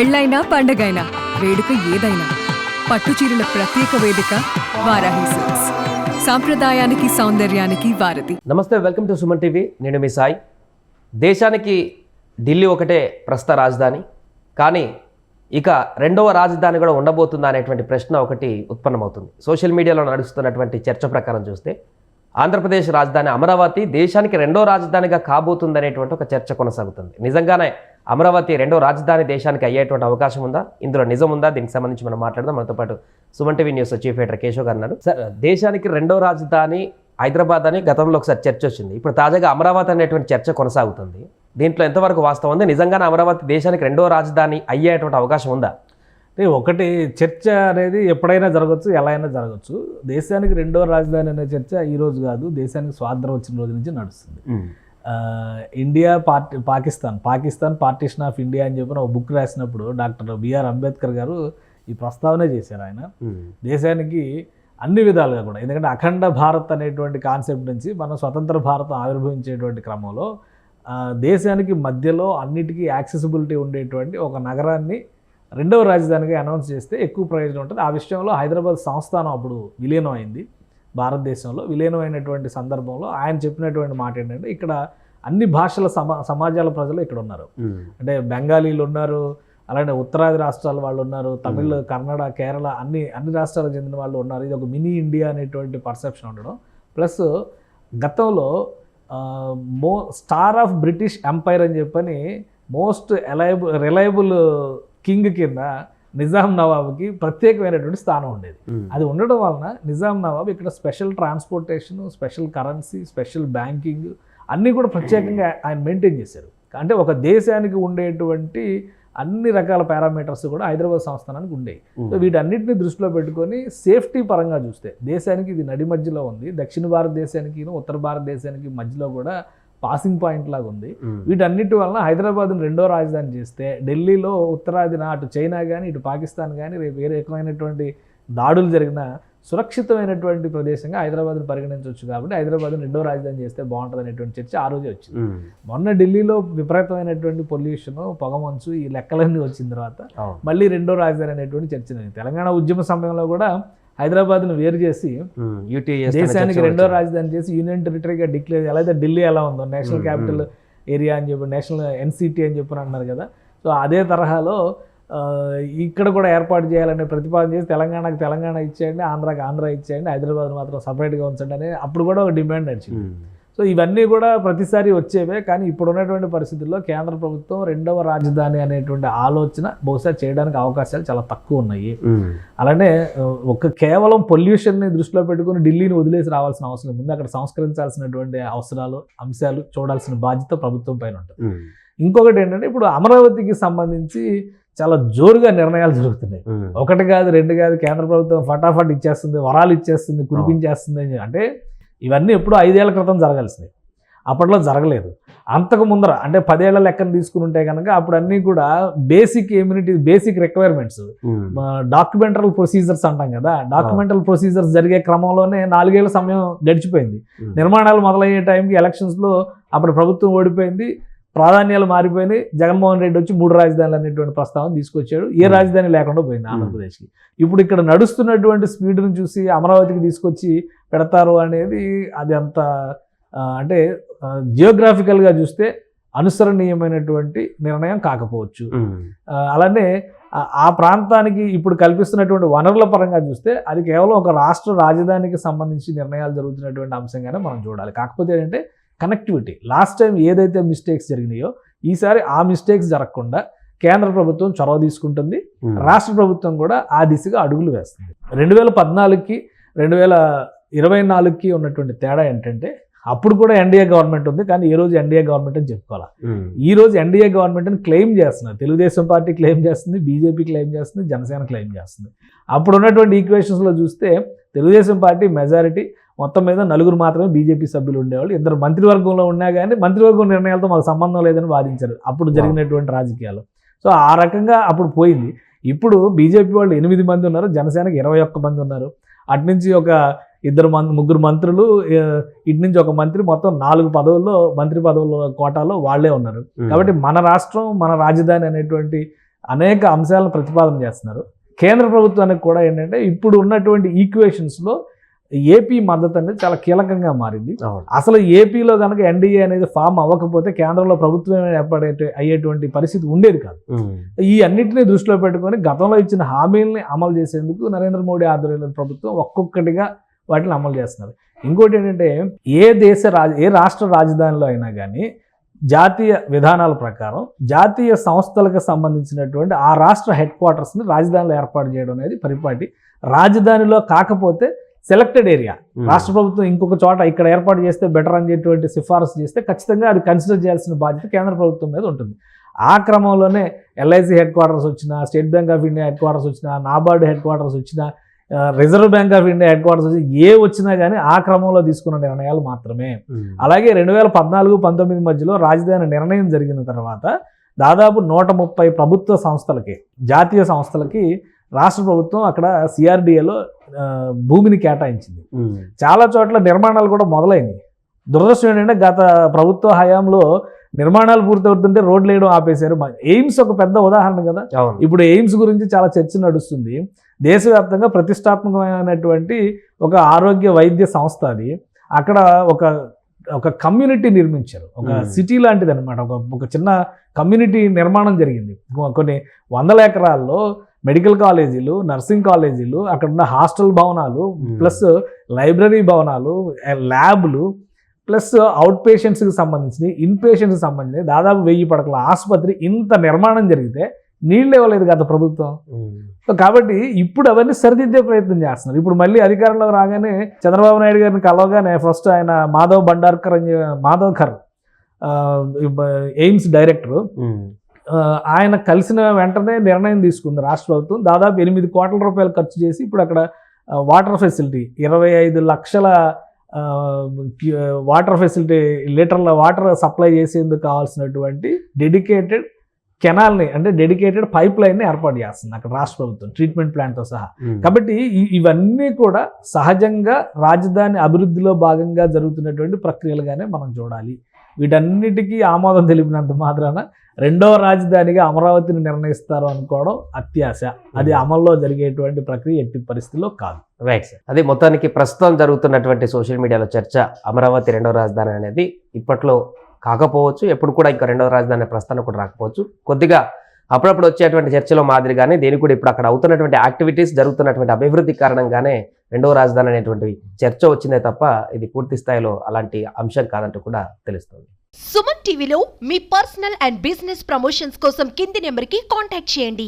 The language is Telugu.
పెళ్ళైనా పండగైనా వేడుక ఏదైనా పట్టుచీరల ప్రత్యేక వేదిక వారాహి సిల్క్స్. సాంప్రదాయానికి సౌందర్యానికి వారధి. నమస్తే, వెల్కమ్ టు సుమన్ టీవీ. నేను మీ సాయి. దేశానికి ఢిల్లీ ఒకటే ప్రస్తుత రాజధాని, కానీ ఇక రెండవ రాజధాని కూడా ఉండబోతుందా అనేటువంటి ప్రశ్న ఒకటి ఉత్పన్నమవుతుంది. సోషల్ మీడియాలో నడుస్తున్నటువంటి చర్చ ప్రకారం చూస్తే ఆంధ్రప్రదేశ్ రాజధాని అమరావతి దేశానికి రెండో రాజధానిగా కాబోతుందనేటువంటి ఒక చర్చ కొనసాగుతుంది. నిజంగానే అమరావతి రెండో రాజధాని దేశానికి అయ్యేటువంటి అవకాశం ఉందా? ఇందులో నిజం ఉందా? దీనికి సంబంధించి మనం మాట్లాడదాం. మనతో పాటు Suman TV news chief editor Keshav గారు ఉన్నారు. సార్, దేశానికి రెండో రాజధాని హైదరాబాద్ అని గతంలో ఒకసారి చర్చ వచ్చింది. ఇప్పుడు తాజాగా అమరావతి అనేటువంటి చర్చ కొనసాగుతుంది. దీంట్లో ఎంతవరకు వాస్తవం ఉంది? నిజంగానే అమరావతి దేశానికి రెండో రాజధాని అయ్యేటువంటి అవకాశం ఉందా? అంటే ఒకటి, చర్చ అనేది ఎప్పుడైనా జరగచ్చు, ఎలా అయినా జరగచ్చు. దేశానికి రెండో రాజధాని అనే చర్చ ఈ రోజు కాదు, దేశానికి స్వాతంత్రం వచ్చిన రోజు నుంచి నడుస్తుంది. India Pakistan partition of India అని చెప్పిన ఒక బుక్ రాసినప్పుడు డాక్టర్ బిఆర్ అంబేద్కర్ గారు ఈ ప్రస్తావనే చేశారు. ఆయన దేశానికి అన్ని విధాలుగా కూడా, ఎందుకంటే అఖండ భారత్ అనేటువంటి కాన్సెప్ట్ నుంచి మనం స్వతంత్ర భారతం ఆవిర్భవించేటువంటి క్రమంలో దేశానికి మధ్యలో అన్నిటికీ యాక్సెసిబిలిటీ ఉండేటువంటి ఒక నగరాన్ని రెండవ రాజధానిగా అనౌన్స్ చేస్తే ఎక్కువ ప్రయోజనం ఉంటుంది. ఆ విషయంలో హైదరాబాద్ సంస్థానం అప్పుడు విలీనం అయింది. భారతదేశంలో విలీనం అయినటువంటి సందర్భంలో ఆయన చెప్పినటువంటి మాట ఏంటంటే, ఇక్కడ అన్ని భాషల సమాజాల ప్రజలు ఇక్కడ ఉన్నారు. అంటే బెంగాలీలు ఉన్నారు, అలానే ఉత్తరాది రాష్ట్రాల వాళ్ళు ఉన్నారు, తమిళ్, కన్నడ, కేరళ అన్ని రాష్ట్రాలకు చెందిన వాళ్ళు ఉన్నారు. ఇది ఒక మినీ ఇండియా అనేటువంటి పర్సెప్షన్ ఉండడం, ప్లస్ గతంలో స్టార్ ఆఫ్ బ్రిటిష్ ఎంపైర్ అని చెప్పని మోస్ట్ రిలయబుల్ కింగ్ కింద నిజాం నవాబ్కి ప్రత్యేకమైనటువంటి స్థానం ఉండేది. అది ఉండడం వలన నిజాం నవాబ్ ఇక్కడ special transportation, special currency, special banking అన్నీ కూడా ప్రత్యేకంగా ఆయన మెయింటైన్ చేశారు. అంటే ఒక దేశానికి ఉండేటువంటి అన్ని రకాల పారామీటర్స్ కూడా హైదరాబాద్ సంస్థానానికి ఉండేవి. సో వీటన్నిటిని దృష్టిలో పెట్టుకొని సేఫ్టీ పరంగా చూస్తే దేశానికి ఇది నడి మధ్యలో ఉంది. దక్షిణ భారతదేశానికి ఉత్తర భారతదేశానికి మధ్యలో కూడా పాసింగ్ పాయింట్ లాగా ఉంది. వీటన్నిటి వలన హైదరాబాద్ను రెండో రాజధాని చేస్తే ఢిల్లీలో ఉత్తరాదిన అటు చైనా కానీ ఇటు పాకిస్తాన్ కానీ వేరే రకమైనటువంటి దాడులు జరిగిన సురక్షితమైనటువంటి ప్రదేశంగా హైదరాబాద్ను పరిగణించవచ్చు. కాబట్టి హైదరాబాద్ను రెండో రాజధాని చేస్తే బాగుంటుంది అనేటువంటి చర్చ ఆ రోజే వచ్చింది. మొన్న ఢిల్లీలో విపరీతమైన పొల్యూషన్, పొగమంచు, ఈ లెక్కలన్నీ వచ్చిన తర్వాత మళ్ళీ రెండో రాజధాని అనేటువంటి చర్చ. తెలంగాణ ఉద్యమ సమయంలో కూడా హైదరాబాద్ను వేరు చేసి దేశానికి రెండో రాజధాని చేసి యూనియన్ టెరిటరీగా డిక్లేర్, ఎలా అయితే ఢిల్లీ ఎలా ఉందో నేషనల్ క్యాపిటల్ ఏరియా అని చెప్పి, నేషనల్ ఎన్సిటీ అని చెప్పి అన్నారు కదా. సో అదే తరహాలో ఇక్కడ కూడా ఏర్పాటు చేయాలనే ప్రతిపాదన చేసి తెలంగాణకు తెలంగాణ ఇచ్చేయండి, ఆంధ్రాకి ఆంధ్ర ఇచ్చేయండి, హైదరాబాద్ మాత్రం సపరేట్గా ఉంచండి అని అప్పుడు కూడా ఒక డిమాండ్ నడిచింది. సో ఇవన్నీ కూడా ప్రతిసారి వచ్చేవే. కానీ ఇప్పుడు ఉన్నటువంటి పరిస్థితుల్లో కేంద్ర ప్రభుత్వం రెండవ రాజధాని అనేటువంటి ఆలోచన బహుశా చేయడానికి అవకాశాలు చాలా తక్కువ ఉన్నాయి. అలానే కేవలం పొల్యూషన్ని దృష్టిలో పెట్టుకుని ఢిల్లీని వదిలేసి రావాల్సిన అవసరం ఉంది. అక్కడ సంస్కరించాల్సినటువంటి అవసరాలు, అంశాలు చూడాల్సిన బాధ్యత ప్రభుత్వం పైన ఉంటుంది. ఇంకొకటి ఏంటంటే, ఇప్పుడు అమరావతికి సంబంధించి చాలా జోరుగా నిర్ణయాలు జరుగుతున్నాయి. ఒకటి కాదు, రెండు కాదు, కేంద్ర ప్రభుత్వం ఫటాఫట్ ఇచ్చేస్తుంది, వరాలు ఇచ్చేస్తుంది, కురిపించేస్తుంది. అంటే ఇవన్నీ ఎప్పుడూ 5 ఏళ్ల క్రితం జరగాల్సినవి, అప్పట్లో జరగలేదు. అంతకు ముందర అంటే 10 ఏళ్ల లెక్కను తీసుకుని ఉంటే కనుక అప్పుడు అన్నీ కూడా బేసిక్ రిక్వైర్మెంట్స్, డాక్యుమెంటల్ ప్రొసీజర్స్ అంటాం కదా, డాక్యుమెంటల్ ప్రొసీజర్స్ జరిగే క్రమంలోనే 4 ఏళ్ల సమయం గడిచిపోయింది. నిర్మాణాలు మొదలయ్యే టైంకి ఎలక్షన్స్లో అప్పుడు ప్రభుత్వం ఓడిపోయింది, ప్రాధాన్యాలు మారిపోయినాయి. జగన్మోహన్ రెడ్డి వచ్చి 3 రాజధానులు అనేటువంటి ప్రస్తావన తీసుకొచ్చాడు. ఏ రాజధాని లేకుండా పోయింది ఆంధ్రప్రదేశ్కి. ఇప్పుడు ఇక్కడ నడుస్తున్నటువంటి స్పీడ్ను చూసి అమరావతికి తీసుకొచ్చి పెడతారు అనేది అది అంత అంటే జియోగ్రాఫికల్గా చూస్తే అనుసరణీయమైనటువంటి నిర్ణయం కాకపోవచ్చు. అలానే ఆ ప్రాంతానికి ఇప్పుడు కల్పిస్తున్నటువంటి వనరుల పరంగా చూస్తే అది కేవలం ఒక రాష్ట్ర రాజధానికి సంబంధించి నిర్ణయాలు జరుగుతున్నటువంటి అంశంగానే మనం చూడాలి. కాకపోతే ఏంటంటే కనెక్టివిటీ, లాస్ట్ టైం ఏదైతే మిస్టేక్స్ జరిగినాయో ఈసారి ఆ మిస్టేక్స్ జరగకుండా కేంద్ర ప్రభుత్వం చొరవ తీసుకుంటుంది. రాష్ట్ర ప్రభుత్వం కూడా ఆ దిశగా అడుగులు వేస్తుంది. 2014కి 2024కి ఉన్నటువంటి తేడా ఏంటంటే, అప్పుడు కూడా ఎన్డీఏ గవర్నమెంట్ ఉంది, కానీ ఈ రోజు ఎన్డీఏ గవర్నమెంట్ అని చెప్పుకోవాలి. ఈ రోజు ఎన్డీఏ గవర్నమెంట్ అని క్లెయిమ్ చేస్తున్నారు. తెలుగుదేశం పార్టీ క్లెయిమ్ చేస్తుంది, బీజేపీ క్లెయిమ్ చేస్తుంది, జనసేన క్లెయిమ్ చేస్తుంది. అప్పుడు ఉన్నటువంటి ఈక్వేషన్స్లో చూస్తే తెలుగుదేశం పార్టీ మెజారిటీ, మొత్తం మీద 4 మాత్రమే బీజేపీ సభ్యులు ఉండేవాళ్ళు. 2 మంత్రివర్గంలో ఉన్నా కానీ మంత్రివర్గం నిర్ణయాలతో మాకు సంబంధం లేదని వాదించారు అప్పుడు జరిగినటువంటి రాజకీయాలు. సో ఆ రకంగా అప్పుడు పోయింది. ఇప్పుడు బీజేపీ వాళ్ళు 8 మంది ఉన్నారు, జనసేనకి 21 మంది ఉన్నారు. అట్నుంచి ఒక ముగ్గురు మంత్రులు, ఇటు నుంచి ఒక మంత్రి, మొత్తం 4 పదవుల్లో మంత్రి పదవుల కోటాలో వాళ్లే ఉన్నారు. కాబట్టి మన రాష్ట్రం, మన రాజధాని అనేటువంటి అనేక అంశాలను ప్రతిపాదన చేస్తున్నారు. కేంద్ర ప్రభుత్వానికి కూడా ఏంటంటే ఇప్పుడు ఉన్నటువంటి ఈక్వేషన్స్లో ఏపీ మద్దతు అనేది చాలా కీలకంగా మారింది. అసలు ఏపీలో కనుక ఎన్డీఏ అనేది ఫామ్ అవ్వకపోతే కేంద్రంలో ప్రభుత్వం అయ్యేటువంటి పరిస్థితి ఉండేది కాదు. ఈ అన్నింటినీ దృష్టిలో పెట్టుకొని గతంలో ఇచ్చిన హామీలని అమలు చేసేందుకు నరేంద్ర మోడీ ఆధ్వర్యంలో ప్రభుత్వం ఒక్కొక్కటిగా వాటిని అమలు చేస్తున్నారు. ఇంకోటి ఏంటంటే ఏ రాష్ట్ర రాజధానిలో అయినా కానీ జాతీయ విధానాల ప్రకారం జాతీయ సంస్థలకు సంబంధించినటువంటి ఆ రాష్ట్ర హెడ్ క్వార్టర్స్ని రాజధానిలో ఏర్పాటు చేయడం అనేది పరిపాటి. రాజధానిలో కాకపోతే సెలెక్టెడ్ ఏరియా రాష్ట్ర ప్రభుత్వం ఇంకొక చోట ఇక్కడ ఏర్పాటు చేస్తే బెటర్ అనేటువంటి సిఫారసు చేస్తే ఖచ్చితంగా అది కన్సిడర్ చేయాల్సిన బాధ్యత కేంద్ర ప్రభుత్వం మీద ఉంటుంది. ఆ క్రమంలోనే ఎల్ఐసి హెడ్ క్వార్టర్స్ వచ్చినా, state bank of India head quarters వచ్చినా, నాబార్డు హెడ్ క్వార్టర్స్ వచ్చినా, reserve bank of India head quarters వచ్చి వచ్చినా కానీ ఆ క్రమంలో తీసుకున్న నిర్ణయాలు మాత్రమే. అలాగే 2014-19 మధ్యలో రాజధాని నిర్ణయం జరిగిన తర్వాత దాదాపు 130 ప్రభుత్వ సంస్థలకి, జాతీయ సంస్థలకి రాష్ట్ర ప్రభుత్వం అక్కడ సిఆర్డిఏలో భూమిని కేటాయించింది. చాలా చోట్ల నిర్మాణాలు కూడా మొదలైనవి. దురదృష్టం ఏంటంటే గత ప్రభుత్వ హయాంలో నిర్మాణాలు పూర్తవుతుంటే రోడ్లు వేయడం ఆపేశారు. ఎయిమ్స్ ఒక పెద్ద ఉదాహరణ కదా. ఇప్పుడు ఎయిమ్స్ గురించి చాలా చర్చ నడుస్తుంది. దేశవ్యాప్తంగా ప్రతిష్టాత్మకమైనటువంటి ఒక ఆరోగ్య వైద్య సంస్థ అది. అక్కడ ఒక కమ్యూనిటీ నిర్మించారు, ఒక సిటీ లాంటిది అనమాట. ఒక చిన్న కమ్యూనిటీ నిర్మాణం జరిగింది. కొన్ని 100 ఎకరాల్లో మెడికల్ కాలేజీలు, నర్సింగ్ కాలేజీలు, అక్కడ ఉన్న హాస్టల్ భవనాలు, ప్లస్ లైబ్రరీ భవనాలు, ల్యాబ్లు, ప్లస్ అవుట్ పేషెంట్స్కి సంబంధించి, ఇన్ పేషెంట్స్కి సంబంధించి దాదాపు 1000 పడకల ఆసుపత్రి ఇంత నిర్మాణం జరిగితే నీళ్ళు ఇవ్వలేదు గత ప్రభుత్వం. సో కాబట్టి ఇప్పుడు అవన్నీ సరిదిద్దే ప్రయత్నం చేస్తున్నారు. ఇప్పుడు మళ్ళీ అధికారంలో రాగానే చంద్రబాబు నాయుడు గారిని కలవగానే ఫస్ట్ ఆయన మాధవ్కర్ ఎయిమ్స్ డైరెక్టరు, ఆయన కలిసిన వెంటనే నిర్ణయం తీసుకుంది రాష్ట్ర ప్రభుత్వం. దాదాపు 8 కోట్ల రూపాయలు ఖర్చు చేసి ఇప్పుడు అక్కడ వాటర్ ఫెసిలిటీ 25 లక్షల వాటర్ ఫెసిలిటీ, లీటర్ల వాటర్ సప్లై చేసేందుకు కావాల్సినటువంటి డెడికేటెడ్ కెనాల్ని, అంటే డెడికేటెడ్ పైప్ లైన్ని ఏర్పాటు చేస్తుంది అక్కడ రాష్ట్ర ప్రభుత్వం, ట్రీట్మెంట్ ప్లాంట్తో సహా. కాబట్టి ఇవన్నీ కూడా సహజంగా రాజధాని అభివృద్ధిలో భాగంగా జరుగుతున్నటువంటి ప్రక్రియలుగానే మనం చూడాలి. వీటన్నిటికీ ఆమోదం తెలిపినంత మాత్రాన రెండవ రాజధానిగా అమరావతిని నిర్ణయిస్తారు అనుకోవడం అత్యాశ. అది అమల్లో జరిగేటువంటి ప్రక్రియ ఎట్టి పరిస్థితుల్లో కాదు. Right sir. అదే మొత్తానికి ప్రస్తుతం జరుగుతున్నటువంటి సోషల్ మీడియాలో చర్చ అమరావతి రెండవ రాజధాని అనేది ఇప్పట్లో కాకపోవచ్చు, ఎప్పుడు కూడా ఇంకా రెండవ రాజధాని ప్రస్థానం కూడా రాకపోవచ్చు. కొద్దిగా అప్పుడప్పుడు వచ్చేటువంటి చర్చలో మాదిరిగానే దీనికి కూడా ఇప్పుడు అక్కడ అవుతున్నటువంటి యాక్టివిటీస్, జరుగుతున్నటువంటి అభివృద్ధి కారణంగానే రెండవ రాజధాని అనేటువంటి చర్చ వచ్చిందే తప్ప ఇది పూర్తి స్థాయిలో అలాంటి అంశం కాదంటూ కూడా తెలుస్తుంది. సుమన్ టీవీలో మీ పర్సనల్ అండ్ బిజినెస్ ప్రమోషన్స్ కోసం కింది నెంబర్కి కాంటాక్ట్ చేయండి.